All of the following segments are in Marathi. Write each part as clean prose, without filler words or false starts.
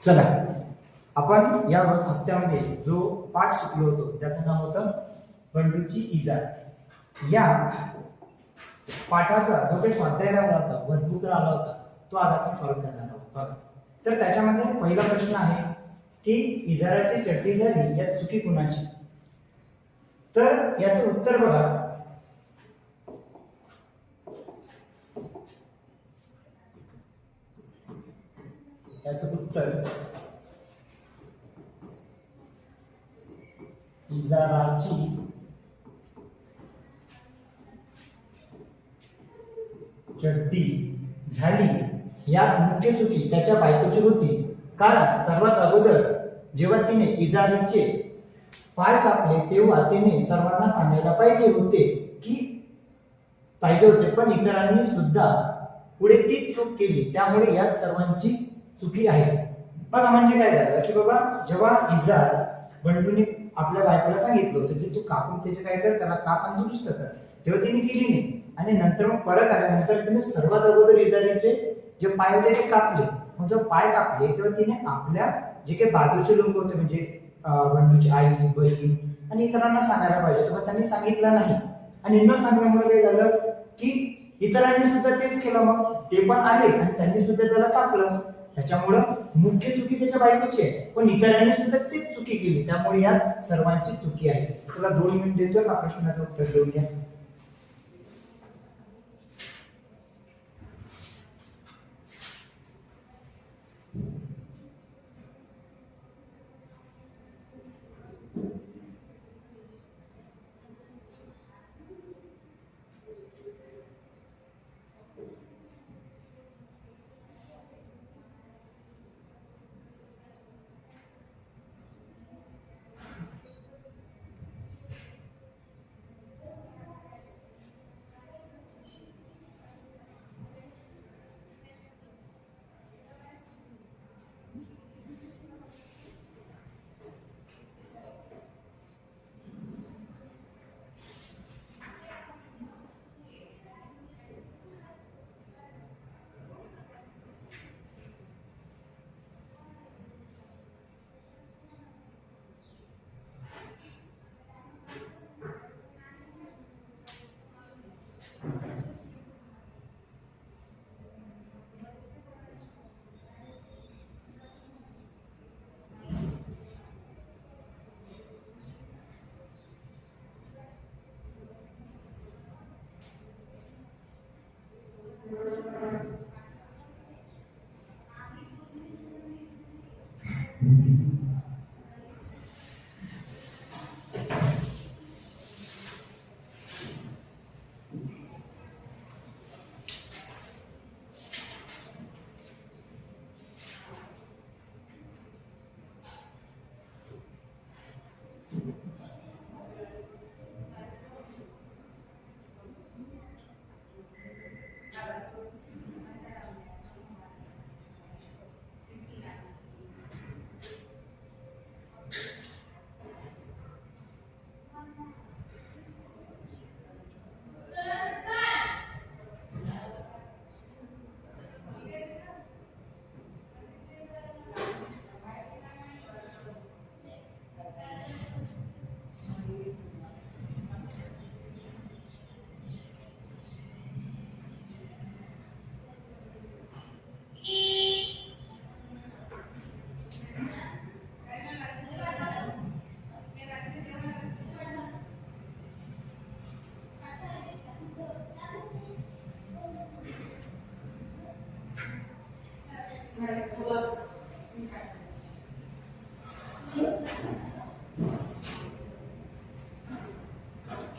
चला, आपण या हप्त्यामध्ये जो पाठ शिकलो होतो त्याचं नाव होतं बंडूची इजा। या पाठाचा जो काही स्वाध्याय राहिला होता, वर्गसूत्र आला होता, तो आज आपण सॉल्व्ह करणार आहोत। बघा, तर त्याच्यामध्ये पहिला प्रश्न आहे की इजाराची चड्डी झाली यात चुकी कुणाची। तर याचं उत्तर बघा, याचं उत्तर इजाराची चड्डी झाली यात मुख्य चुकी त्याच्या बायकोची होती, कारण सर्वात अगोदर जेव्हा तिने इजारीचे पाय कापले तेव्हा तिने सर्वांना सांगायला पाहिजे होते, पण इतरांनी सुद्धा पुढे ती चूक केली, त्यामुळे यात सर्वांची चुकी आहे। बघा, म्हणजे काय झालं की बाबा, जेव्हा इजार बंडूने आपल्या बायकोला सांगितलं होतं की तू कापून त्याचे काय कर, त्याला काप आणि दुरुस्त कर, तेव्हा तिने केली नाही, आणि नंतर मग परत आल्यानंतर तिने सर्वात अगोदर इजारीचे जे पाय होते ते कापले। मग जेव्हा पाय कापले तेव्हा तिने आपल्या जे काही बाजूचे लोक होते, म्हणजे बंडूची आई, बहीण आणि इतरांना सांगायला पाहिजे, तेव्हा त्यांनी सांगितलं नाही, आणि न सांगण्यामुळे काय झालं की इतरांनी सुद्धा तेच केलं, मग ते पण आले आणि त्यांनी सुद्धा त्याला कापलं, त्याच्यामुळं मुख्य चुकी त्याच्या बायकोची आहे, पण इतरांनी सुद्धा तीच चुकी केली, त्यामुळे यात सर्वांची चुकी आहे। तुला 2 मिनिट देतोय हा प्रश्नाचं उत्तर देऊन घ्या।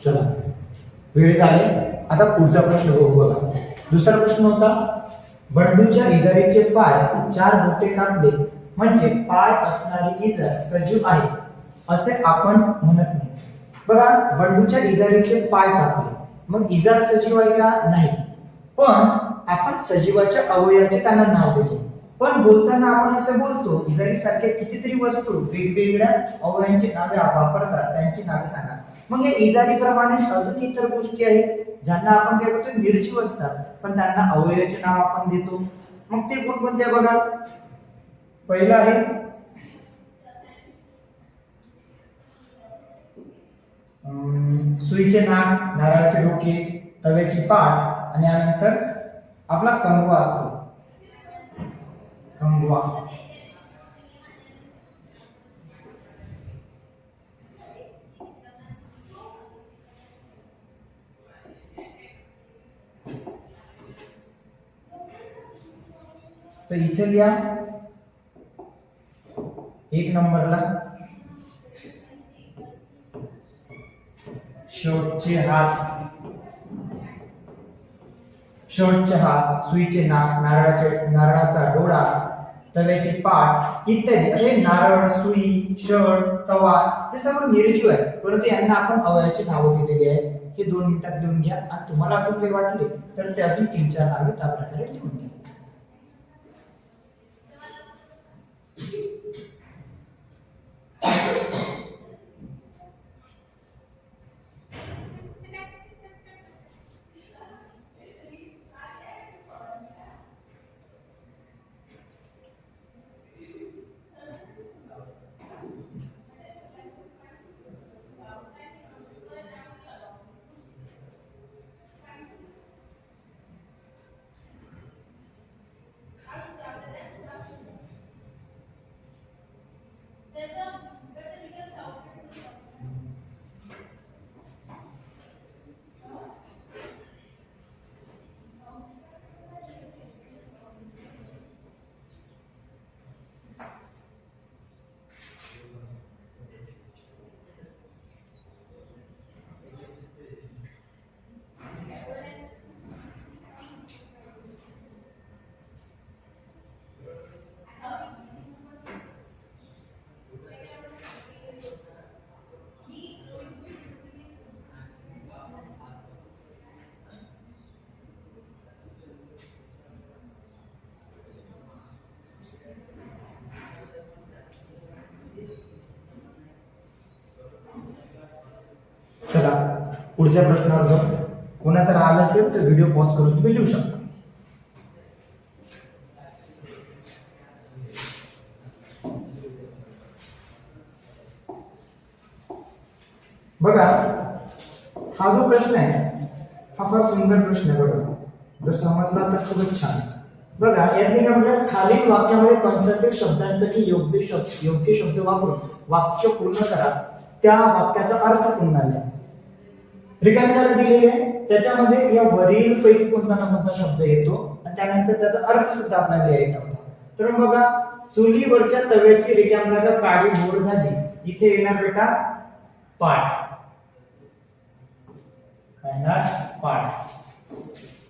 चला, वेळ झाले, आता पुढचा प्रश्न बघू। बघा, दुसरा प्रश्न होता, बंडूच्या इजारीचे पाय 4 बोटे कापले म्हणजे पाय असणारी इजार सजीव आहे असे आपण म्हणत नाही। बघा, बंडूच्या इजारीचे पाय कापले, मग इजार सजीव आहे का? नाही, पण आपण सजीवाच्या अवयवाचे त्यांना नाव दिले, पण बोलताना आपण असं बोलतो इजारी सारख्या कितीतरी वस्तू वेगवेगळ्या अवयवांची नावे वापरतात, त्यांची नावे सांगा। मग या इजारी प्रमाणे अजून इतर गोष्टी आहेत ज्यांना आपण काय करतो, निर्जीव असतात, पण त्यांना अवयवाचे नाव आपण देतो। मग ते कोणकोणते बघा, पहिला आहे सुईचे नाक, नारळाचे डोके, तव्याची पाठ आणि यानंतर आपला कंगवा असतो, कंगवा. तर इथे लिहा 1 नंबरला शेवटचे हात, सुईचे नाक, नारळाचा डोळा, तव्याची पाठ इत्यादी असे नारळ, सुई, शर्ट, तवा हे सर्व निर्जीव आहे, परंतु यांना आपण अवयवाची नावं दिलेली आहे. हे 2 मिनिटात लिहून घ्या आणि तुम्हाला अजून काही वाटले तर ते अजून 3-4 नावे त्या प्रकारे लिहून घ्या. चला पुढच्या प्रश्नावर जाऊ. कोणाला तर आलं असेल तर व्हिडिओ पॉज करून तुम्ही लिहू शकता. बघा हा जो प्रश्न आहे हा फार सुंदर प्रश्न आहे. बघा जर समजला तर खूपच छान. बघा यातले काय म्हटलं, खालील वाक्यामध्ये कंसातील शब्दांपैकी योग्य शब्द वापरून वाक्य पूर्ण करा. त्या वाक्याचा अर्थ पुन्हा लिहा. रिकामी जागा दिलेली आहे, त्याच्यामध्ये या वरील पैकी कोणता ना कोणता शब्द येतो आणि त्यानंतर त्याचा अर्थ सुद्धा आपल्याला लिहायचा होता. तर बघा चुलीवरच्या तव्याची रिकामी जागा काळी भोर झाली, इथे येणार बेटा पाठ. काय येणार? पाठ.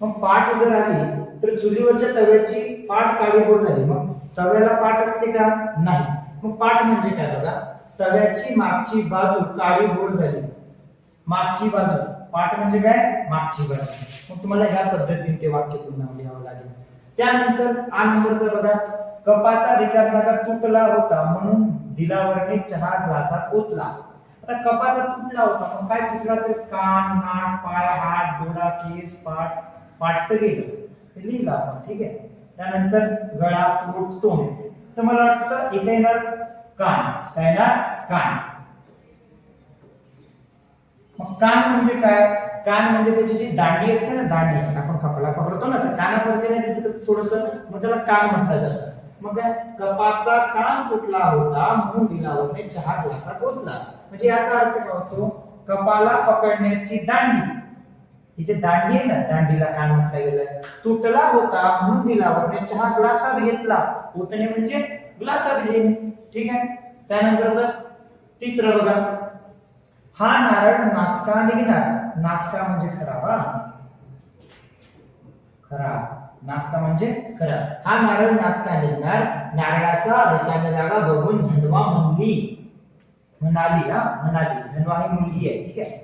मग पाठ जर आली तर चुलीवरच्या तव्याची पाठ काळीभोर झाली, मग तव्याला पाठ असते का? नाही. मग पाठ म्हणजे काय? बघा तव्याची मागची बाजू काळीभोर झाली, मागची बाजू. पाठ म्हणजे काय? मागची बाजू. मग तुम्हाला ह्या पद्धतीने ते वाक्य पुन्हा लिहावं लागेल. त्यानंतर आ नंबरचा बघा, कपाचा रिकामा जागा तुटला होता म्हणून दिलावरने चहा ग्लासात ओतला. आता कपाचा तुटला होता, मग काय तुटला असेल? कान, नाक, पाय, हात, डोळा, केस, पाठ. पाठ तर गेलं, हे लिहिलं आपण. ठीक आहे. त्यानंतर गळा, पोट, तोंड. तर मला वाटतं इथे येणार कान. काय येणार? कान. मग कान म्हणजे काय? कान म्हणजे त्याची जी दांडी असते ना, दांडी आपण कपडा पकडतो ना, तर कानासारखे नाही दिसत थोडस, मग त्याला कान म्हटलं जातं. मग काय? कपाचा कान तुटला होता म्हणून दिलावरने चहा ग्लासात ओतला. म्हणजे याचा अर्थ काय होतो? कपाला पकडण्याची दांडी, इथे दांडी आहे ना, दांडीला कान म्हटलं गेलं. तुटला होता म्हणून दिलावरने चहा ग्लासात घेतला. ओतणे म्हणजे ग्लासात घेणे. ठीक आहे. त्यानंतर तिसरं बघा, हा नारळ नासका निघणार. नासका म्हणजे खराब. खराब. नासका म्हणजे खराब. हा नारळ नासका निघणार. नारळाचा रिकाम्या जागा बघून धनवा म्हणाली. म्हणाली. धनवा ही मुलगी आहे. ठीक आहे.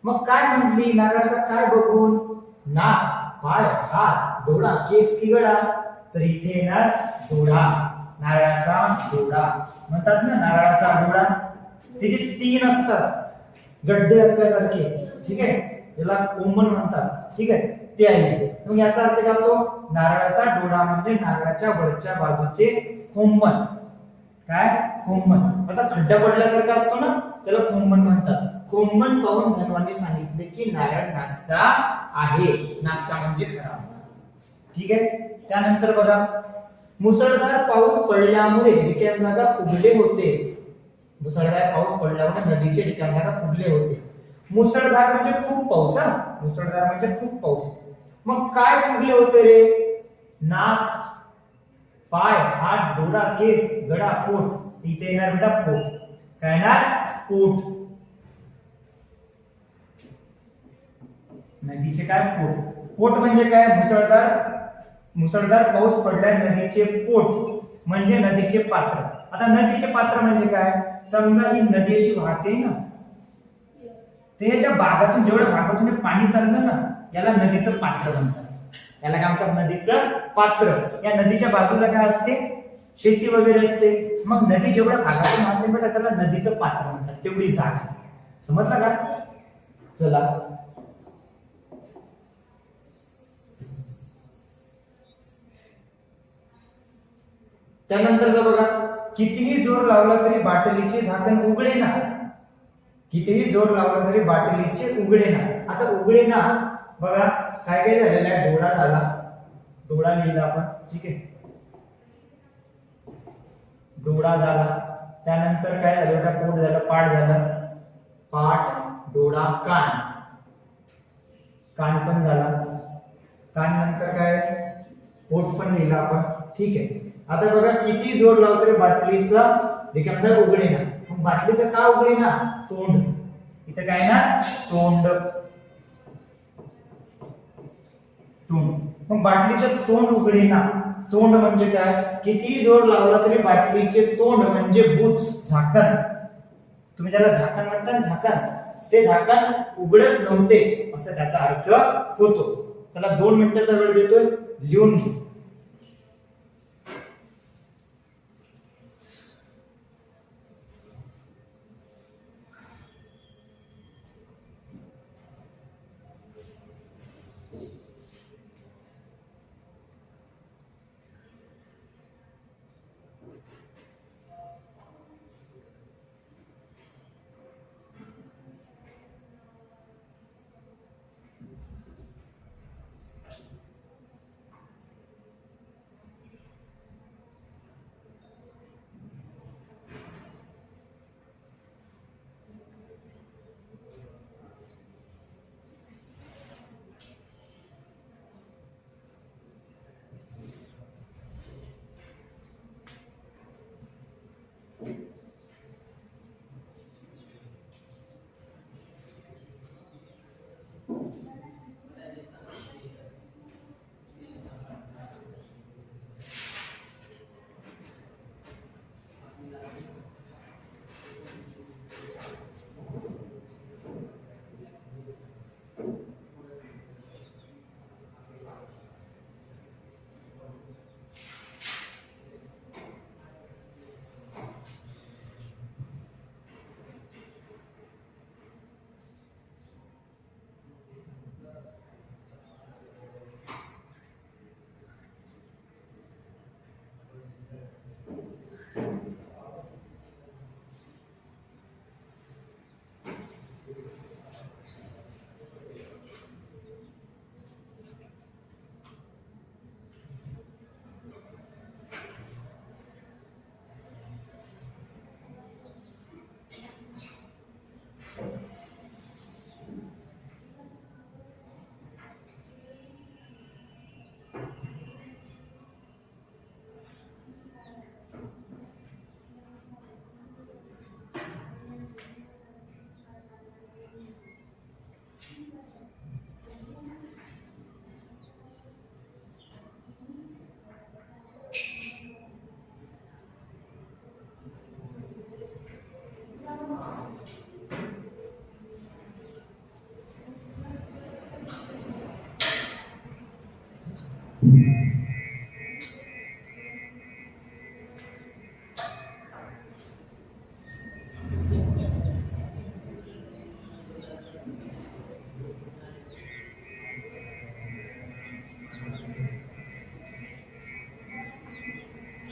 मग काय म्हटली? नारळाचा काय बघून? नाक, पाय, हात, डोळा, केस की गळा? तर इथे येणार डोळा. नारळाचा डोळा म्हणतात ना, नारळाचा डोळा. तिथे 3 असतात गड्डे असल्यासारखे. ठीक आहे. याला ओमन म्हणतात. ठीक आहे. ते आहे. मग याचा अर्थ काय होतो? नारळाचा डोळा म्हणजे नारळाच्या वरच्या बाजूचे खोंबण. काय? खोंबण. असा खड्डा पडल्यासारखा असतो ना, त्याला खोंबण म्हणतात. खोंबण पाहून धनवाने सांगितले की नारळ नासका आहे. नासका म्हणजे खराब. ठीक आहे. त्यानंतर बघा, मुसळधार पाऊस पडल्यामुळे रिकाम जागा फुगले होते. मुसळधार पाऊस पडल्यामुळे नदीचे रिकाम जागा फुगले होते. मुसळधार म्हणजे खूप पाऊस. मुसळधार म्हणजे खूप पाऊस. मग काय फुगले होते रे? नाक, पाय, हात, डोळा, केस, गळा, पोट. तिथे येणार बेटा पोट. काय येणार? पोट. नदीचे काय? पोट. पोट म्हणजे काय? मुसळधार पाऊस पडल्या नदीचे पोट म्हणजे नदीचे पात्र. आता नदीचे पात्र म्हणजे काय? समजा ही नदी अशी वाहते ना, त्याच्या भागातून जेवढ्या भागातून पाणी चाललं ना, याला नदीचं पात्र म्हणतात. याला काय म्हणतात? नदीचं पात्र. या नदीच्या बाजूला काय असते? शेती वगैरे असते. मग नदी जेवढ्या भागातून वाहते बेटा, त्याला नदीचं पात्र म्हणतात. तेवढी जागा. समजलं का? चला, त्यानंतर बघा, कितीही जोर लावला तरी बाटलीचे झाकण उघडे ना. कितीही जोर लावला तरी बाटलीचे उघडे ना. आता उघडे ना बघा, काय काय झालेलं आहे? डोळा झाला, डोळा लिहिला आपण. ठीक आहे, डोळा झाला. त्यानंतर काय झालं बेटा? पोट झालं, पाठ झालं, पाठ, डोळा, कान. कान पण झाला. कान नंतर काय? पोट पण लिहिला आपण. ठीक आहे. आता बघा, किती जोर लावला तरी बाटलीचा रिकाम जागा उघडे ना. मग बाटलीचं का उघडे ना? तोंड. इथं काय ना? तोंड. तोंड. मग बाटलीचं तोंड उघडे ना. तोंड म्हणजे काय? किती जोर लावला तरी बाटलीचे तोंड म्हणजे बुच, झाकण. तुम्ही ज्याला झाकण म्हणता, झाकण, ते झाकण उघडत नव्हते असं त्याचा अर्थ होतो. चला, 2 मिनिटाचा वेळ देतोय, लिहून घे.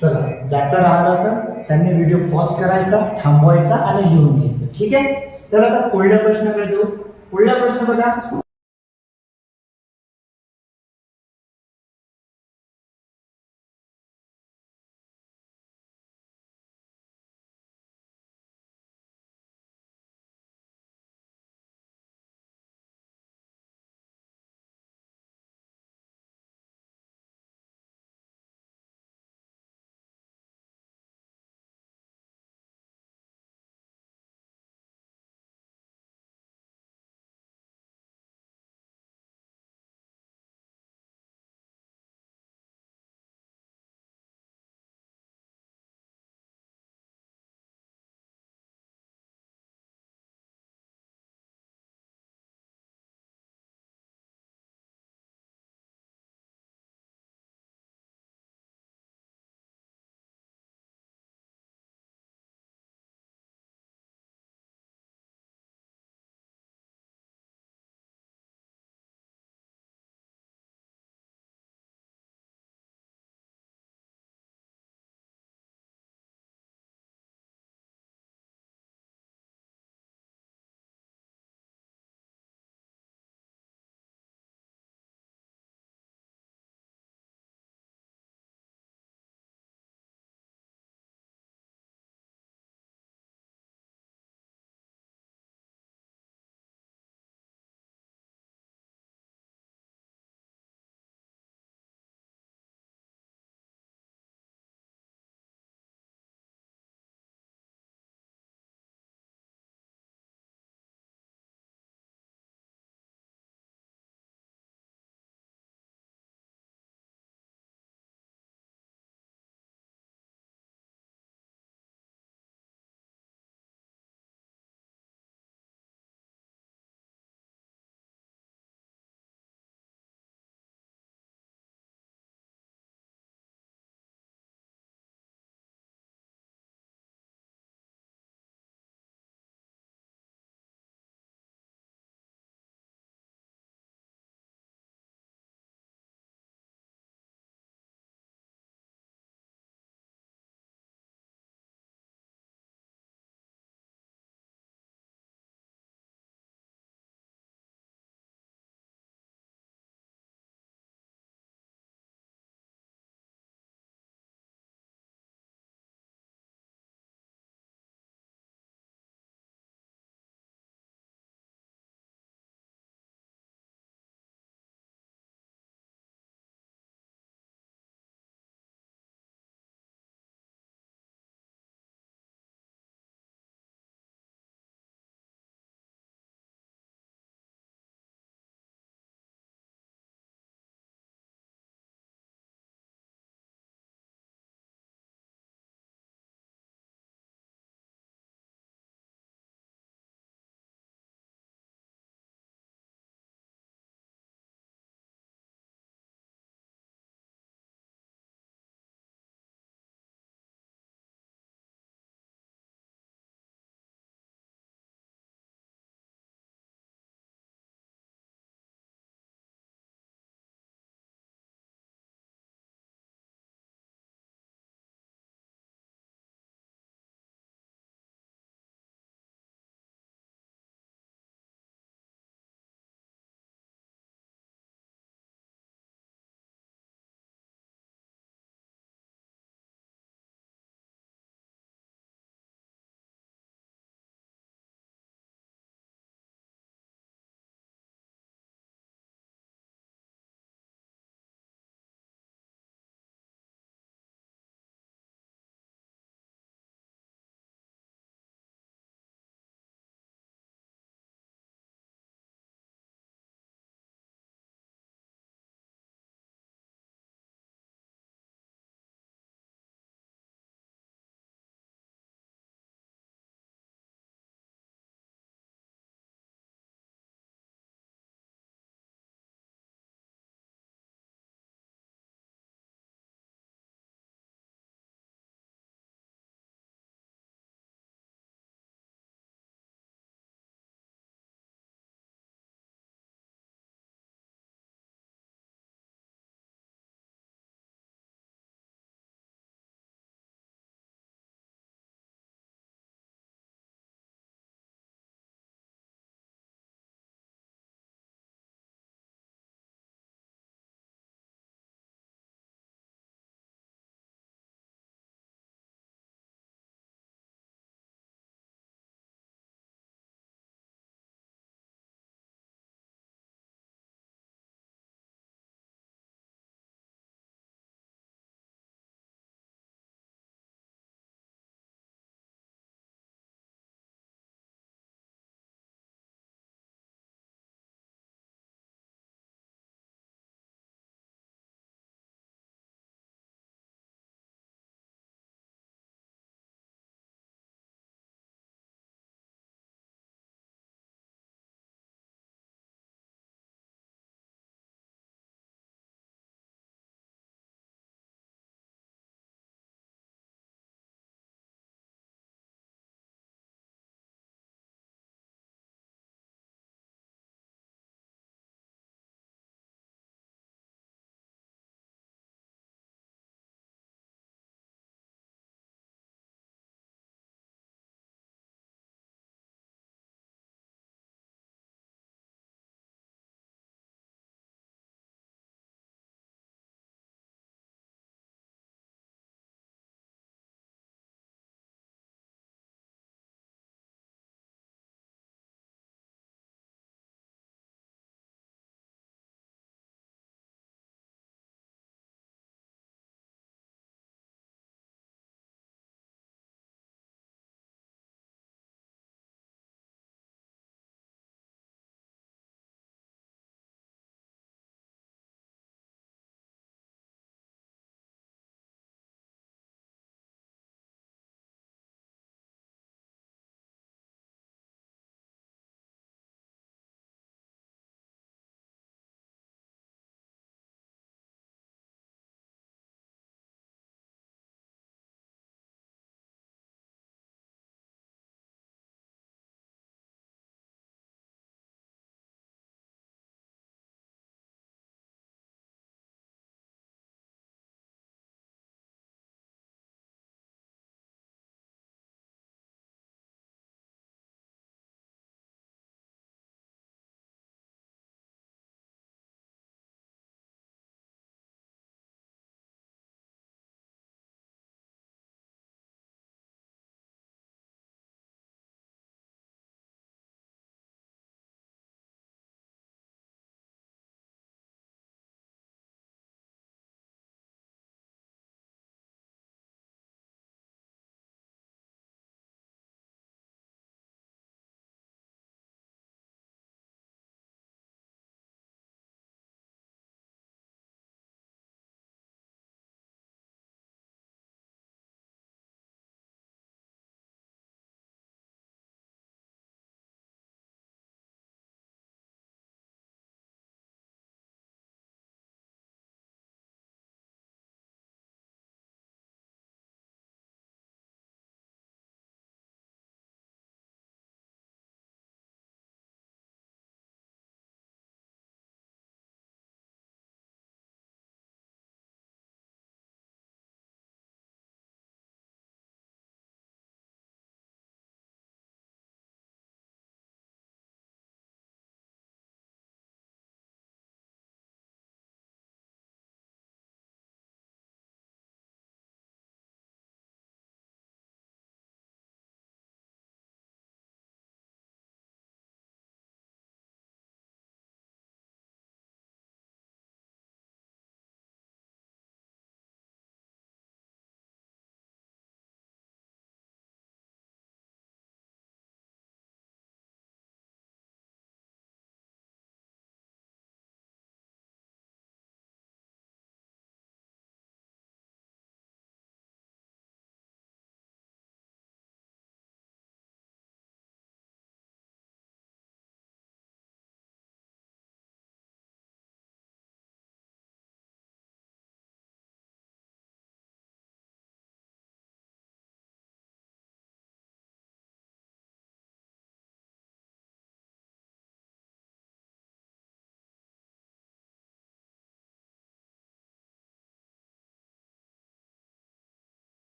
चला, ज्याचा राहिला असेल त्यांनी व्हिडिओ पॉज करायचा, थांबवायचा आणि लिहून घ्यायचं. ठीक आहे. तर आता पुढल्या प्रश्नाकडे जाऊ. पुढला प्रश्न बघा.